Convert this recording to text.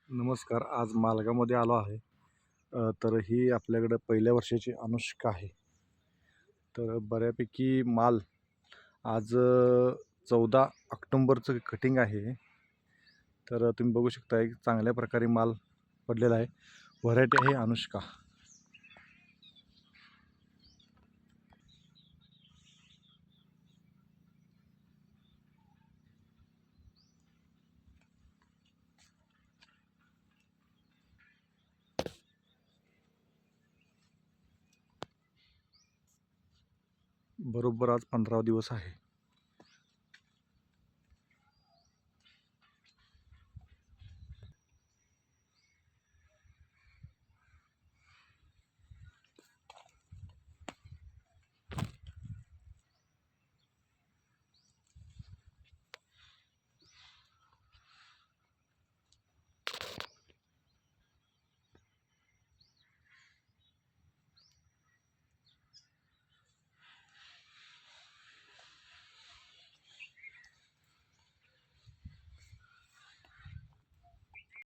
नमस्कार. आज मालगामध्ये आलो आहे. तर ही आपल्याकडं पहिल्या वर्षाची अनुष्का आहे. तर बऱ्यापैकी माल आज 14 ऑक्टोंबरचं कटिंग आहे. तर तुम्ही बघू शकता एक चांगल्या प्रकारे माल पडलेला आहे. व्हरायटी आहे अनुष्का. बरोबर आज 15वा दिवस आहे.